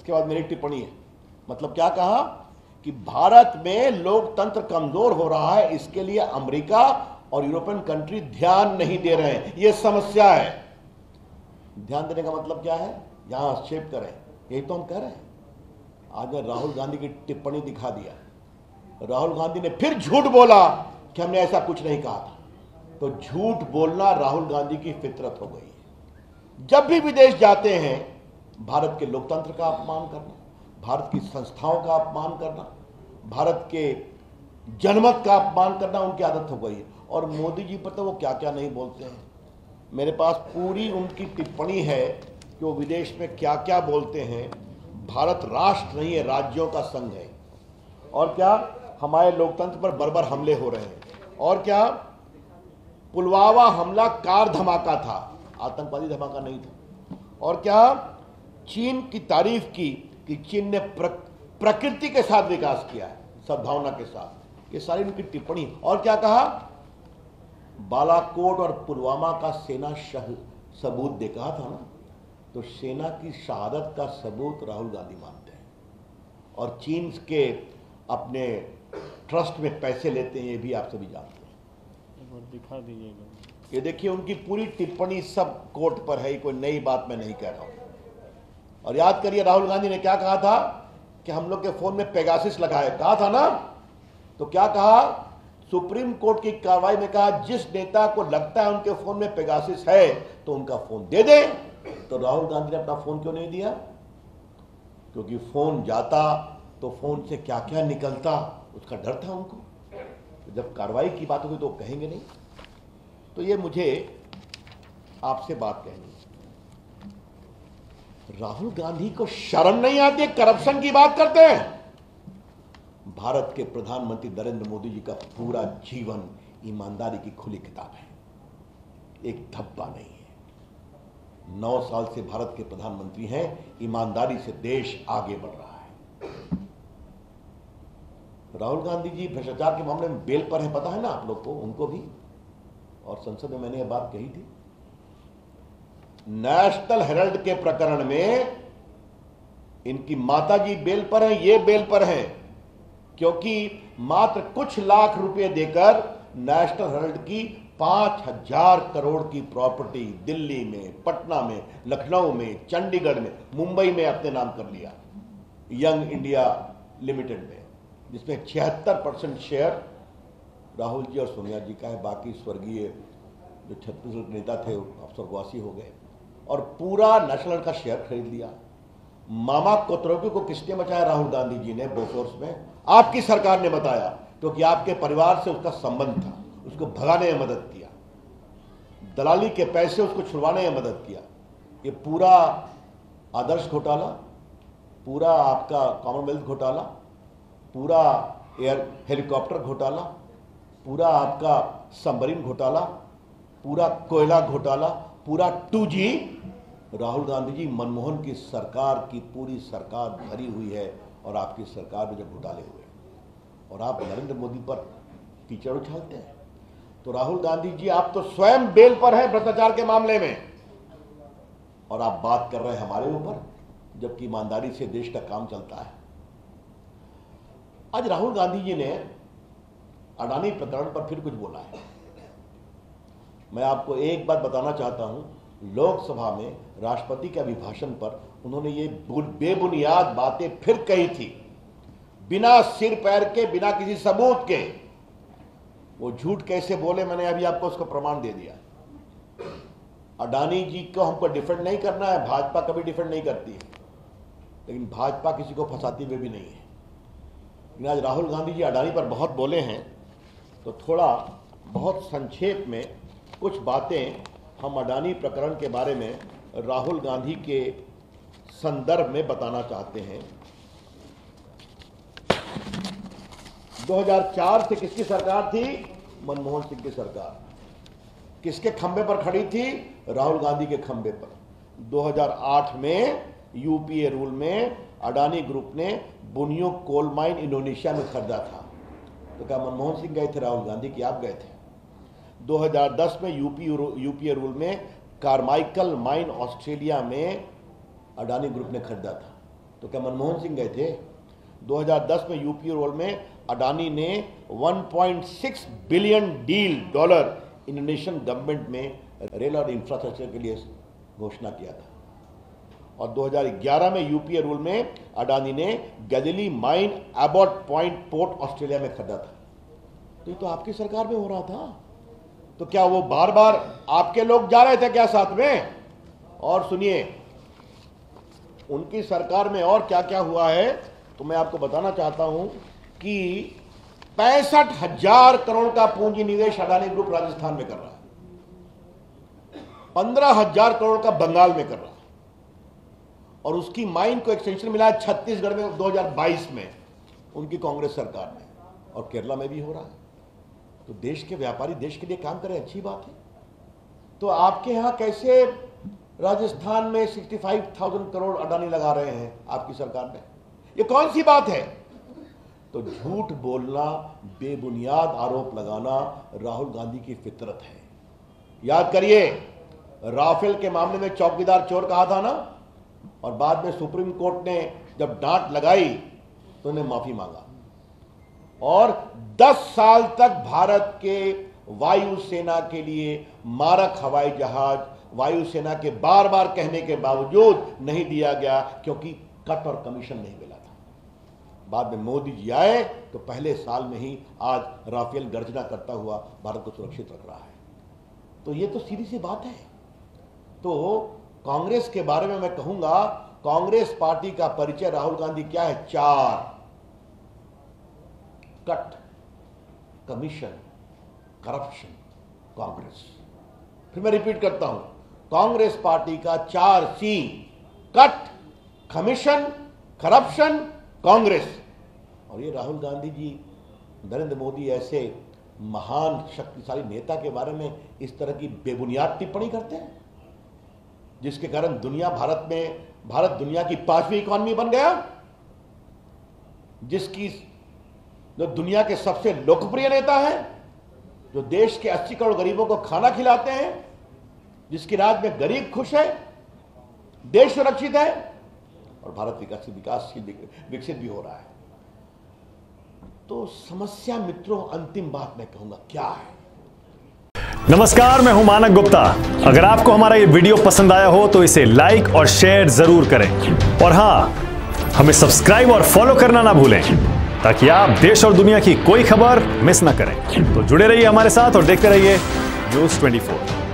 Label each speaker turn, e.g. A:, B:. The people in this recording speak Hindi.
A: इसके बाद मेरी टिप्पणी है। मतलब क्या कहा कि भारत में लोकतंत्र कमजोर हो रहा है, इसके लिए अमेरिका और यूरोपियन कंट्री ध्यान नहीं दे रहे हैं, यह समस्या है। ध्यान देने का मतलब क्या है, यहां हस्तक्षेप करें, यही तो हम कह रहे हैं। आज मैं राहुल गांधी की टिप्पणी दिखा दिया। राहुल गांधी ने फिर झूठ बोला कि हमने ऐसा कुछ नहीं कहा था। तो झूठ बोलना राहुल गांधी की फितरत हो गई है। जब भी विदेश जाते हैं, भारत के लोकतंत्र का अपमान करना, भारत की संस्थाओं का अपमान करना, भारत के जनमत का अपमान करना उनकी आदत हो गई है। और मोदी जी पर तो वो क्या क्या नहीं बोलते हैं। मेरे पास पूरी उनकी टिप्पणी है कि वो विदेश में क्या क्या बोलते हैं। भारत राष्ट्र नहीं है, राज्यों का संघ है। और क्या हमारे लोकतंत्र पर बर्बर हमले हो रहे हैं। और क्या पुलवामा हमला कार धमाका था, आतंकवादी धमाका नहीं था। और क्या चीन की तारीफ की कि चीन ने प्रकृति के साथ विकास किया है, सद्भावना के साथ। ये सारी उनकी टिप्पणी। और क्या कहा, बालाकोट और पुलवामा का सेना सबूत दे कहा था ना, तो सेना की शहादत का सबूत राहुल गांधी मानते हैं। और चीन के अपने ट्रस्ट में पैसे लेते हैं, ये भी आप सभी जानते हैं।
B: एक बार दिखा दीजिएगा।
A: ये देखिए उनकी पूरी टिप्पणी सब कोर्ट पर है, कोई नई बात मैं नहीं कह रहा हूं। और याद करिए राहुल गांधी ने क्या कहा था कि हम लोग के फोन में पेगासिस लगाए, कहा था ना। तो क्या कहा, सुप्रीम कोर्ट की कार्रवाई में कहा जिस नेता को लगता है उनके फोन में पेगासिस है तो उनका फोन दे दे। तो राहुल गांधी ने अपना फोन क्यों नहीं दिया? क्योंकि फोन जाता तो फोन से क्या क्या निकलता उसका डर था उनको। जब कार्रवाई की बात होगी तो कहेंगे नहीं। तो ये मुझे आपसे बात कहनी है, राहुल गांधी को शर्म नहीं आती, करप्शन की बात करते हैं। भारत के प्रधानमंत्री नरेंद्र मोदी जी का पूरा जीवन ईमानदारी की खुली किताब है, एक धब्बा नहीं है। 9 साल से भारत के प्रधानमंत्री हैं, ईमानदारी से देश आगे बढ़ रहा है। राहुल गांधी जी भ्रष्टाचार के मामले में बेल पर है, पता है ना आप लोग को, उनको भी। और संसद में मैंने यह बात कही थी। नेशनल हेराल्ड के प्रकरण में इनकी माताजी बेल पर हैं, ये बेल पर हैं, क्योंकि मात्र कुछ लाख रुपए देकर नेशनल हेराल्ड की 5000 करोड़ की प्रॉपर्टी दिल्ली में, पटना में, लखनऊ में, चंडीगढ़ में, मुंबई में अपने नाम कर लिया, यंग इंडिया लिमिटेड में, जिसमें 76% शेयर राहुल जी और सोनिया जी का है। बाकी स्वर्गीय जो छत्तीसगढ़ नेता थे अब स्वर्गवासी हो गए। और पूरा नेशनल का शेयर खरीद लिया। मामा कोतरोगी को किसने बचाया? राहुल गांधी जी ने बोफोर्स में, आपकी सरकार ने बताया, क्योंकि आपके परिवार से उसका संबंध था। उसको भगाने में मदद किया, दलाली के पैसे उसको छुड़वाने में मदद किया। ये पूरा आदर्श घोटाला, पूरा आपका कॉमनवेल्थ घोटाला, पूरा एयर हेलीकॉप्टर घोटाला, पूरा आपका सबमरीन घोटाला, पूरा कोयला घोटाला, पूरा 2G राहुल गांधी जी मनमोहन की सरकार की पूरी सरकार भरी हुई है। और आपकी सरकार में जब घोटाले हुए और आप नरेंद्र मोदी पर कीचड़ उछालते हैं, तो राहुल गांधी जी आप तो स्वयं बेल पर हैं भ्रष्टाचार के मामले में, और आप बात कर रहे हैं हमारे ऊपर, जबकि ईमानदारी से देश का काम चलता है। आज राहुल गांधी जी ने अडानी प्रकरण पर फिर कुछ बोला है। मैं आपको एक बात बताना चाहता हूं, लोकसभा में राष्ट्रपति के अभिभाषण पर उन्होंने ये बेबुनियाद बातें फिर कही थी, बिना सिर पैर के, बिना किसी सबूत के। वो झूठ कैसे बोले, मैंने अभी आपको उसका प्रमाण दे दिया। अडानी जी को हमको डिफेंड नहीं करना है, भाजपा कभी डिफेंड नहीं करती है, लेकिन भाजपा किसी को फंसाती हुई भी नहीं है। लेकिन आज राहुल गांधी जी अडानी पर बहुत बोले हैं, तो थोड़ा बहुत संक्षेप में कुछ बातें हम अडानी प्रकरण के बारे में राहुल गांधी के संदर्भ में बताना चाहते हैं। 2004 से किसकी सरकार थी? मनमोहन सिंह की सरकार। किसके खंबे पर खड़ी थी? राहुल गांधी के खंबे पर। 2008 में यूपीए रूल में अडानी ग्रुप ने बुनियो कोल माइन इंडोनेशिया में खरीदा था। तो क्या मनमोहन सिंह गए थे राहुल गांधी की? आप गए थे। 2010 में यूपीए रूल में कार्माइकल माइन ऑस्ट्रेलिया में अडानी ग्रुप ने खरीदा था। तो क्या मनमोहन सिंह गए थे? 2010 में यूपीए रोल में अडानी ने 1.6 बिलियन डॉलर इंडोनेशियन गवर्नमेंट में रेल और इंफ्रास्ट्रक्चर के लिए घोषणा किया था। और 2011 में यूपीए रूल में अडानी ने Galilei mine Abbott point port Australia में खरीदा था। तो ये तो आपकी सरकार में हो रहा था। तो क्या वो बार बार आपके लोग जा रहे थे क्या साथ में? और सुनिए, उनकी सरकार में और क्या क्या हुआ है तो मैं आपको बताना चाहता हूं कि 65,000 करोड़ का पूंजी निवेश अडानी ग्रुप राजस्थान में कर रहा है, 15,000 करोड़ का बंगाल में कर रहा है, और उसकी माइन को एक्सटेंशन मिला है छत्तीसगढ़ में 2022 में उनकी कांग्रेस सरकार में, और केरला में भी हो रहा है। तो देश के व्यापारी देश के लिए काम करें, अच्छी बात है। तो आपके यहां कैसे राजस्थान में 65,000 करोड़ अडानी लगा रहे हैं आपकी सरकार में? ये कौन सी बात है? तो झूठ बोलना, बेबुनियाद आरोप लगाना राहुल गांधी की फितरत है। याद करिए, राफेल के मामले में चौकीदार चोर कहा था ना, और बाद में सुप्रीम कोर्ट ने जब डांट लगाई तो उन्हें माफी मांगा, और 10 साल तक भारत के वायुसेना के लिए मारक हवाई जहाज वायुसेना के बार बार कहने के बावजूद नहीं दिया गया, क्योंकि कट और कमीशन नहीं मिला था। बाद में मोदी जी आए तो पहले साल में ही आज राफेल गर्जना करता हुआ भारत को सुरक्षित रख रहा है। तो ये तो सीधी सी बात है। तो कांग्रेस के बारे में मैं कहूंगा, कांग्रेस पार्टी का परिचय राहुल गांधी क्या है? 4: कट, कमीशन, करप्शन, कांग्रेस। फिर मैं रिपीट करता हूं, कांग्रेस पार्टी का 4C: cut, commission, corruption, Congress. और ये राहुल गांधी जी, नरेंद्र मोदी ऐसे महान शक्तिशाली नेता के बारे में इस तरह की बेबुनियाद टिप्पणी करते हैं, जिसके कारण भारत दुनिया की 5वीं इकॉनमी बन गया, जो दुनिया के सबसे लोकप्रिय नेता है, जो देश के 80 करोड़ गरीबों को खाना खिलाते हैं, जिसकी राज में गरीब खुश है, देश सुरक्षित है, और भारत विकसित भी हो रहा है। तो समस्या मित्रों, अंतिम बात मैं कहूंगा क्या है?
B: नमस्कार, मैं हूं मानक गुप्ता। अगर आपको हमारा ये वीडियो पसंद आया हो तो इसे लाइक और शेयर जरूर करें, और हां, हमें सब्सक्राइब और फॉलो करना ना भूलें, ताकि आप देश और दुनिया की कोई खबर मिस ना करें। तो जुड़े रहिए हमारे साथ और देखते रहिए न्यूज़ 24।